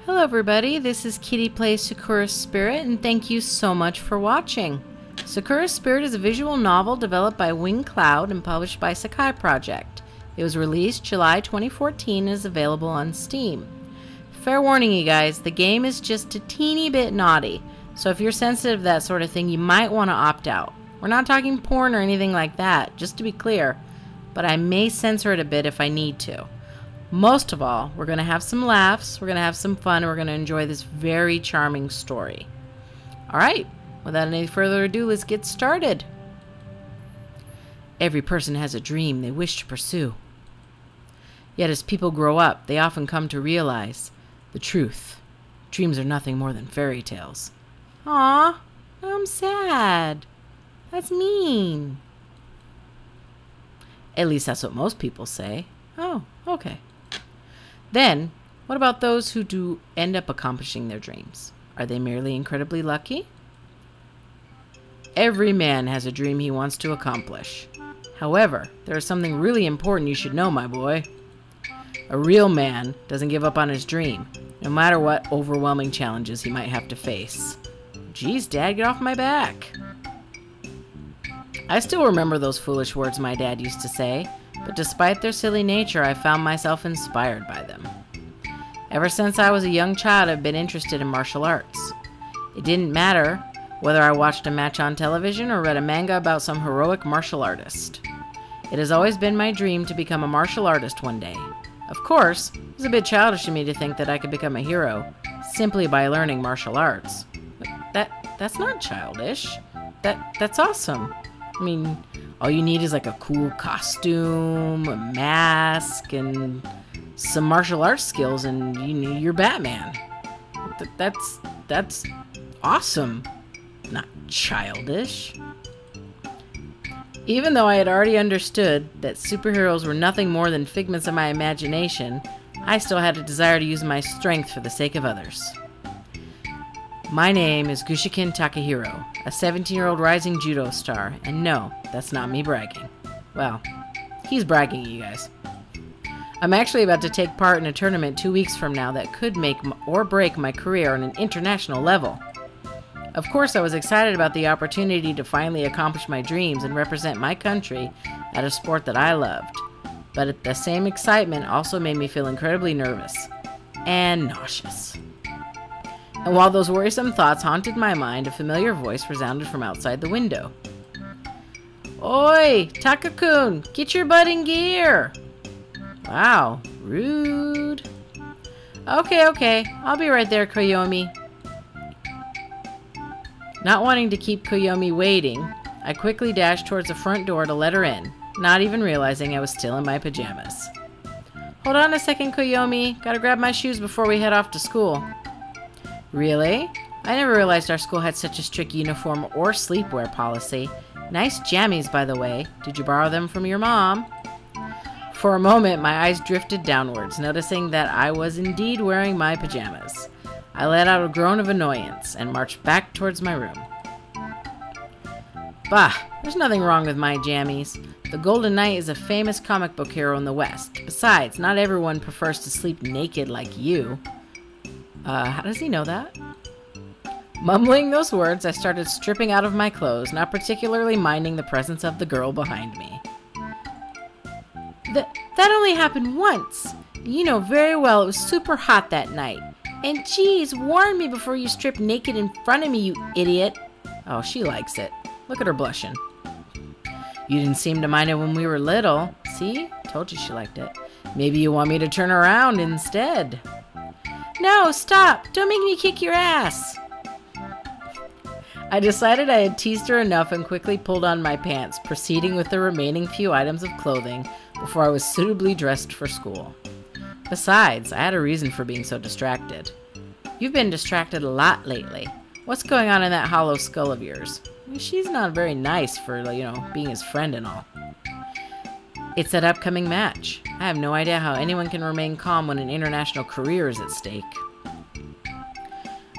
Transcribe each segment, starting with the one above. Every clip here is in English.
Hello everybody, this is Kitty Plays Sakura Spirit, and thank you so much for watching. Sakura Spirit is a visual novel developed by Wing Cloud and published by Sekai Project. It was released July 2014 and is available on Steam. Fair warning you guys, the game is just a teeny bit naughty, so if you're sensitive to that sort of thing, you might want to opt out. We're not talking porn or anything like that, just to be clear, but I may censor it a bit if I need to. Most of all, we're going to have some laughs, we're going to have some fun, and we're going to enjoy this very charming story. Alright, without any further ado, let's get started. Every person has a dream they wish to pursue. Yet as people grow up, they often come to realize the truth. Dreams are nothing more than fairy tales. Aw, I'm sad. That's mean. At least that's what most people say. Oh, okay. Then, what about those who do end up accomplishing their dreams? Are they merely incredibly lucky? Every man has a dream he wants to accomplish. However, there is something really important you should know, my boy. A real man doesn't give up on his dream, no matter what overwhelming challenges he might have to face. Geez, Dad, get off my back. I still remember those foolish words my dad used to say, but despite their silly nature, I found myself inspired by them. Ever since I was a young child, I've been interested in martial arts. It didn't matter whether I watched a match on television or read a manga about some heroic martial artist. It has always been my dream to become a martial artist one day. Of course, it was a bit childish of me to think that I could become a hero simply by learning martial arts. But that's not childish. That's awesome. I mean, all you need is like a cool costume, a mask, and some martial arts skills, and you're Batman. That's awesome. Not childish. Even though I had already understood that superheroes were nothing more than figments of my imagination, I still had a desire to use my strength for the sake of others. My name is Gushiken Takahiro, a 17-year-old rising judo star, and no, that's not me bragging. Well, he's bragging, you guys. I'm actually about to take part in a tournament 2 weeks from now that could make or break my career on an international level. Of course, I was excited about the opportunity to finally accomplish my dreams and represent my country at a sport that I loved. But the same excitement also made me feel incredibly nervous and nauseous. And while those worrisome thoughts haunted my mind, a familiar voice resounded from outside the window. Oi, Taka-kun, get your butt in gear! Wow, rude. Okay, I'll be right there, Koyomi. Not wanting to keep Koyomi waiting, I quickly dashed towards the front door to let her in, not even realizing I was still in my pajamas. Hold on a second, Koyomi. Gotta grab my shoes before we head off to school. Really? I never realized our school had such a strict uniform or sleepwear policy. Nice jammies, by the way. Did you borrow them from your mom? For a moment, my eyes drifted downwards, noticing that I was indeed wearing my pajamas. I let out a groan of annoyance and marched back towards my room. Bah, there's nothing wrong with my jammies. The Golden Knight is a famous comic book hero in the West. Besides, not everyone prefers to sleep naked like you. How does he know that? Mumbling those words, I started stripping out of my clothes, not particularly minding the presence of the girl behind me. That only happened once. You know very well it was super hot that night. And geez, warn me before you strip naked in front of me, you idiot. Oh, she likes it. Look at her blushing. You didn't seem to mind it when we were little. See? Told you she liked it. Maybe you want me to turn around instead. No, stop! Don't make me kick your ass! I decided I had teased her enough and quickly pulled on my pants, proceeding with the remaining few items of clothing before I was suitably dressed for school. Besides, I had a reason for being so distracted. You've been distracted a lot lately. What's going on in that hollow skull of yours? She's not very nice for, being his friend and all. It's that upcoming match. I have no idea how anyone can remain calm when an international career is at stake.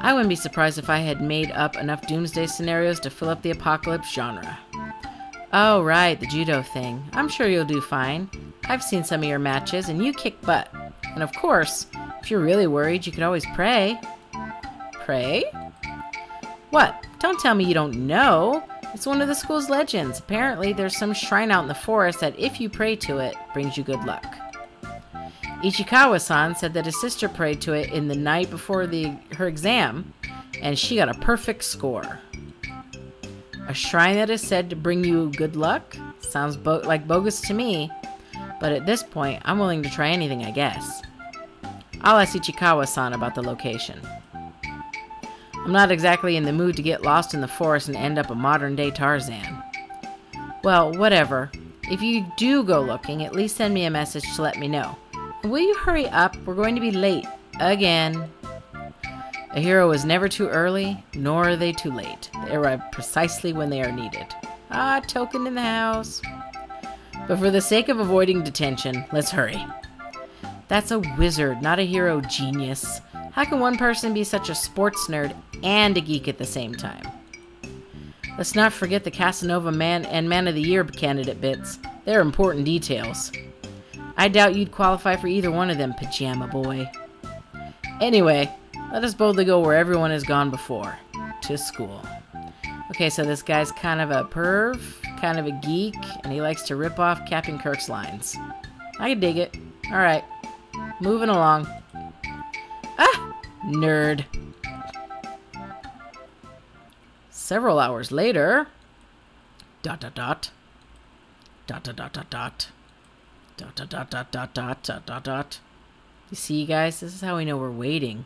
I wouldn't be surprised if I had made up enough doomsday scenarios to fill up the apocalypse genre. Oh, right, the judo thing. I'm sure you'll do fine. I've seen some of your matches, and you kick butt. And of course, If you're really worried, you could always pray. Pray? What? Don't tell me you don't know. It's one of the school's legends. Apparently, there's some shrine out in the forest that if you pray to it, brings you good luck. Ichikawa-san said that his sister prayed to it in the night before her exam, and she got a perfect score. A shrine that is said to bring you good luck? Sounds like bogus to me, but at this point, I'm willing to try anything, I guess. I'll ask Ichikawa-san about the location. I'm not exactly in the mood to get lost in the forest and end up a modern-day Tarzan. Well, whatever. If you do go looking, at least send me a message to let me know. And will you hurry up? We're going to be late. Again. A hero is never too early, nor are they too late. They arrive precisely when they are needed. Ah, token in the house. But for the sake of avoiding detention, let's hurry. That's a wizard, not a hero genius. How can one person be such a sports nerd and a geek at the same time? Let's not forget the Casanova Man and Man of the Year candidate bits. They're important details. I doubt you'd qualify for either one of them, Pajama Boy. Anyway, let us boldly go where everyone has gone before. To school. Okay, so this guy's kind of a perv, kind of a geek, and he likes to rip off Captain Kirk's lines. I can dig it. Alright. Moving along. Ah! Nerd. Several hours later... Dot dot dot. Dot dot dot dot dot. Dot dot dot dot dot dot dot dot dot. You see, guys? This is how we know we're waiting.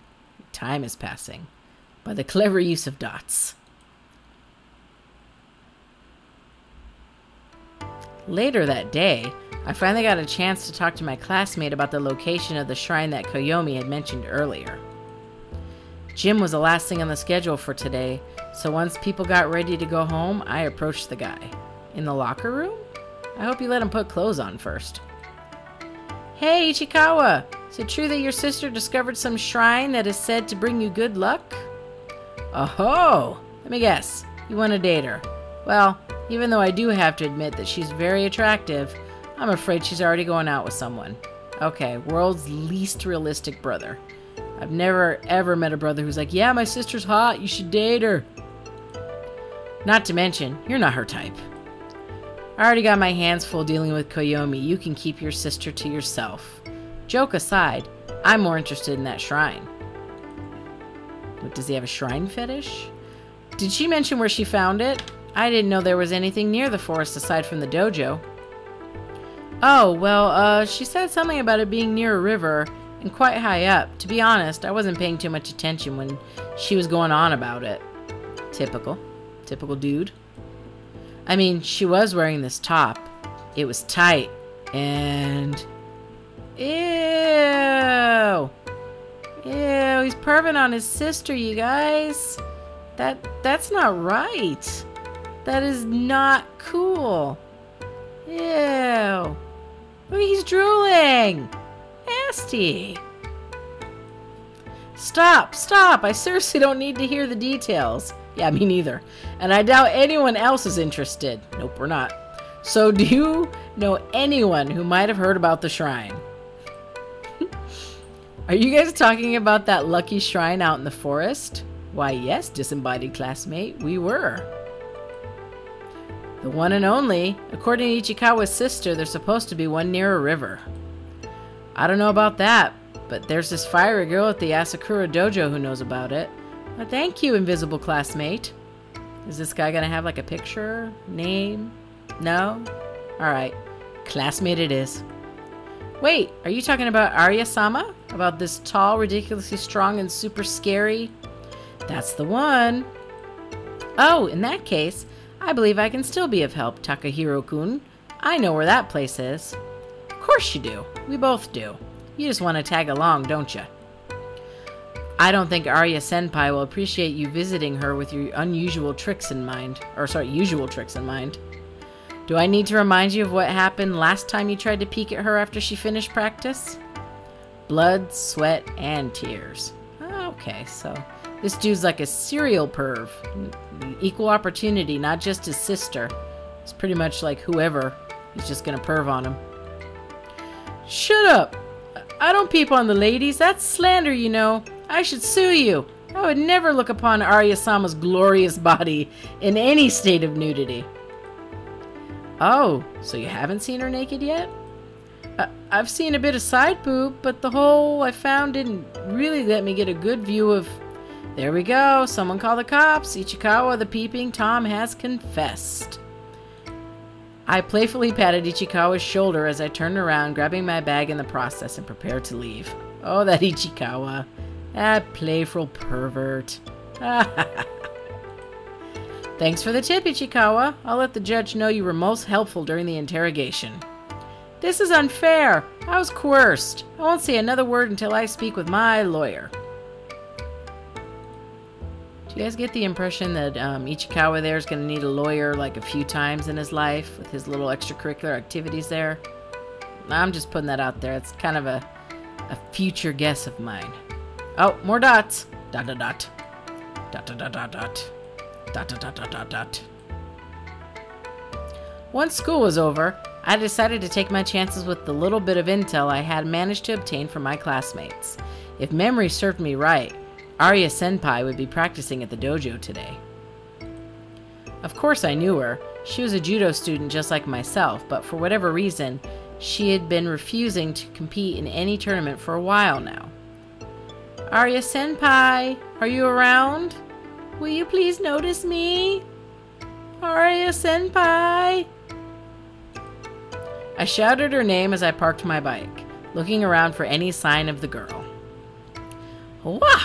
Time is passing. By the clever use of dots. Later that day, I finally got a chance to talk to my classmate about the location of the shrine that Koyomi had mentioned earlier. Gym was the last thing on the schedule for today, so once people got ready to go home, I approached the guy. In the locker room? I hope you let him put clothes on first. Hey, Ichikawa! Is it true that your sister discovered some shrine that is said to bring you good luck? Oh-ho! Let me guess. You want to date her. Well, even though I do have to admit that she's very attractive, I'm afraid she's already going out with someone. Okay, world's least realistic brother. I've never ever met a brother who's like, yeah, my sister's hot, you should date her. Not to mention, you're not her type. I already got my hands full dealing with Koyomi. You can keep your sister to yourself. Joke aside, I'm more interested in that shrine. What, does he have a shrine fetish? Did she mention where she found it? I didn't know there was anything near the forest aside from the dojo. Oh, well, she said something about it being near a river and quite high up. To be honest, I wasn't paying too much attention when she was going on about it. Typical. Typical dude. I mean, she was wearing this top. It was tight. And... Ew! Ew, he's perving on his sister, you guys. That's not right. That is not cool. Ew. Look, he's drooling. Nasty. Stop, stop. I seriously don't need to hear the details. Yeah, me neither. And I doubt anyone else is interested. Nope, we're not. So do you know anyone who might have heard about the shrine? Are you guys talking about that lucky shrine out in the forest? Why, yes, disembodied classmate, we were. The one and only. According to Ichikawa's sister, there's supposed to be one near a river. I don't know about that, but there's this fiery girl at the Sakura dojo who knows about it. Well, thank you, invisible classmate. Is this guy gonna have like a picture? Name? No? Alright. Classmate it is. Wait, are you talking about Arya-sama? About this tall, ridiculously strong, and super scary? That's the one. Oh, in that case, I believe I can still be of help, Takahiro-kun. I know where that place is. Of course you do. We both do. You just want to tag along, don't you? I don't think Arya-senpai will appreciate you visiting her with your unusual tricks in mind. Or, sorry, usual tricks in mind. Do I need to remind you of what happened last time you tried to peek at her after she finished practice? Blood, sweat, and tears. Okay, so this dude's like a serial perv. Equal opportunity, not just his sister. It's pretty much like whoever is just gonna perv on him. Shut up! I don't peep on the ladies. That's slander, you know. I should sue you. I would never look upon Arya-sama's glorious body in any state of nudity. Oh, so you haven't seen her naked yet? I've seen a bit of side boob, but the hole I found didn't really let me get a good view of... There we go. Someone call the cops. Ichikawa, the peeping Tom, has confessed. I playfully patted Ichikawa's shoulder as I turned around, grabbing my bag in the process and prepared to leave. Oh, that Ichikawa. That playful pervert. Thanks for the tip, Ichikawa. I'll let the judge know you were most helpful during the interrogation. This is unfair. I was coerced. I won't say another word until I speak with my lawyer. Do you guys get the impression that Ichikawa there is going to need a lawyer like a few times in his life with his little extracurricular activities there? I'm just putting that out there. It's kind of a future guess of mine. Oh, more dots. Dot dot dot. Dot dot dot dot dot. Dot dot dot dot dot dot. Once school was over, I decided to take my chances with the little bit of intel I had managed to obtain from my classmates. If memory served me right, Arya Senpai would be practicing at the dojo today. Of course I knew her. She was a judo student just like myself, but for whatever reason, she had been refusing to compete in any tournament for a while now. Arya Senpai, are you around? Will you please notice me? Arya Senpai? I shouted her name as I parked my bike, looking around for any sign of the girl. Wah!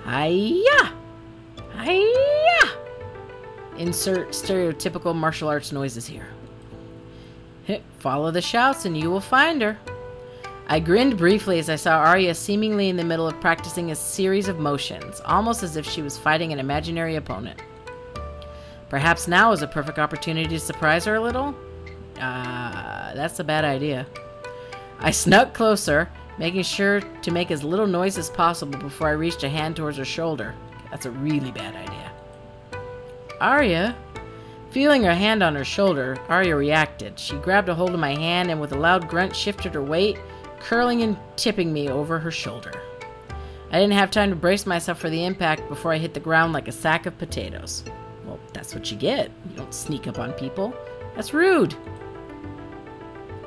Hiya! Hiya! Insert stereotypical martial arts noises here. Follow the shouts and you will find her. I grinned briefly as I saw Arya seemingly in the middle of practicing a series of motions, almost as if she was fighting an imaginary opponent. Perhaps now is a perfect opportunity to surprise her a little? That's a bad idea. I snuck closer, making sure to make as little noise as possible before I reached a hand towards her shoulder. That's a really bad idea. Arya? Feeling her hand on her shoulder, Arya reacted. She grabbed a hold of my hand and with a loud grunt shifted her weight, curling and tipping me over her shoulder. I didn't have time to brace myself for the impact before I hit the ground like a sack of potatoes. Well, that's what you get. You don't sneak up on people. That's rude.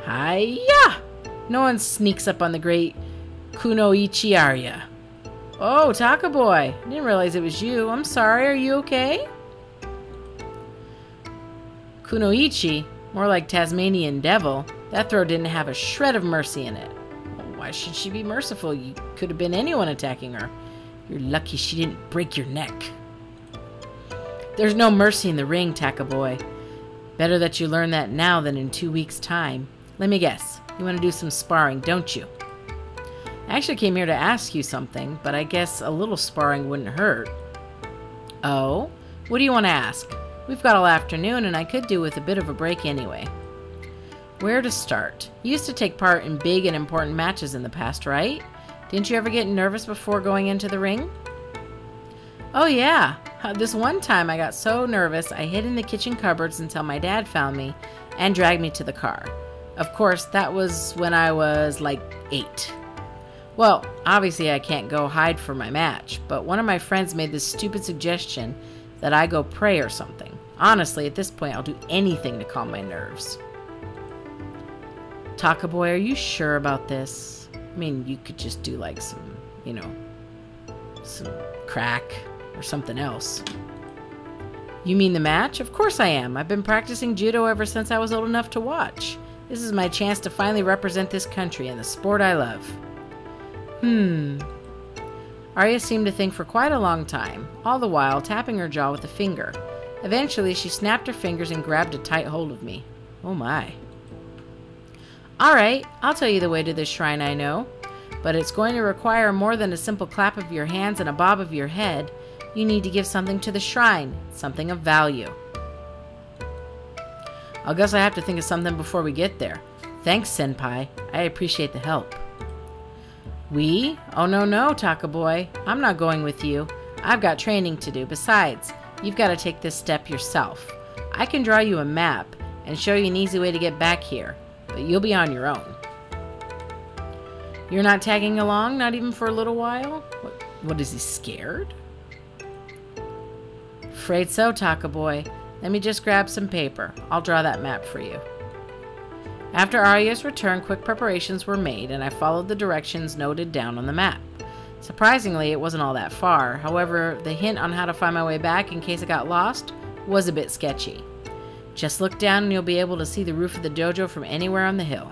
Hiya! No one sneaks up on the great Kunoichi Arya. Oh, Taka boy. I didn't realize it was you. I'm sorry. Are you okay? Kunoichi, more like Tasmanian devil. That throw didn't have a shred of mercy in it. Well, why should she be merciful? You could have been anyone attacking her. You're lucky she didn't break your neck. There's no mercy in the ring, Taka boy. Better that you learn that now than in 2 weeks' time. Let me guess. You want to do some sparring, don't you? I actually came here to ask you something, but I guess a little sparring wouldn't hurt. Oh? What do you want to ask? We've got all afternoon, and I could do with a bit of a break anyway. Where to start? You used to take part in big and important matches in the past, right? Didn't you ever get nervous before going into the ring? Oh yeah. This one time I got so nervous I hid in the kitchen cupboards until my dad found me and dragged me to the car. Of course, that was when I was like 8. Well, obviously I can't go hide for my match, but one of my friends made this stupid suggestion that I go pray or something. Honestly, at this point, I'll do anything to calm my nerves. Taka boy, are you sure about this? I mean, you could just do like some, some crack or something else. You mean the match? Of course I am. I've been practicing judo ever since I was old enough to watch. This is my chance to finally represent this country and the sport I love. Arya seemed to think for quite a long time, all the while tapping her jaw with a finger. Eventually, she snapped her fingers and grabbed a tight hold of me. Oh my. Alright, I'll tell you the way to this shrine I know, but it's going to require more than a simple clap of your hands and a bob of your head. You need to give something to the shrine, something of value. I guess I have to think of something before we get there. Thanks, Senpai. I appreciate the help. We? Oh, no, Taka boy. I'm not going with you. I've got training to do. Besides, you've got to take this step yourself. I can draw you a map and show you an easy way to get back here, but you'll be on your own. You're not tagging along? Not even for a little while? What is he, scared? Afraid so, Taka boy. Let me just grab some paper. I'll draw that map for you. After Arya's return, quick preparations were made, and I followed the directions noted down on the map. Surprisingly, it wasn't all that far. However, the hint on how to find my way back in case I got lost was a bit sketchy. Just look down and you'll be able to see the roof of the dojo from anywhere on the hill.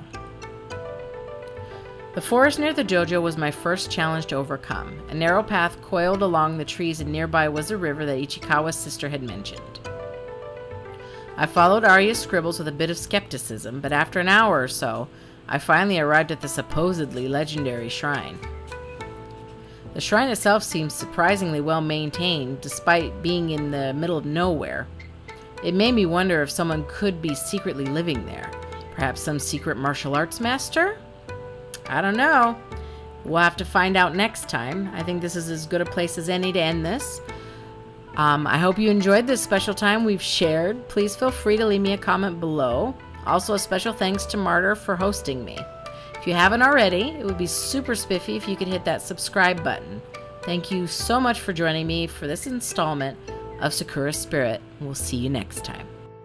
The forest near the dojo was my first challenge to overcome. A narrow path coiled along the trees, and nearby was a river that Ichikawa's sister had mentioned. I followed Arya's scribbles with a bit of skepticism, but after an hour or so, I finally arrived at the supposedly legendary shrine. The shrine itself seemed surprisingly well maintained, despite being in the middle of nowhere. It made me wonder if someone could be secretly living there. Perhaps some secret martial arts master? I don't know. We'll have to find out next time. I think this is as good a place as any to end this. I hope you enjoyed this special time we've shared. Please feel free to leave me a comment below. Also, a special thanks to Martyr for hosting me. If you haven't already, it would be super spiffy if you could hit that subscribe button. Thank you so much for joining me for this installment of Sakura Spirit. We'll see you next time.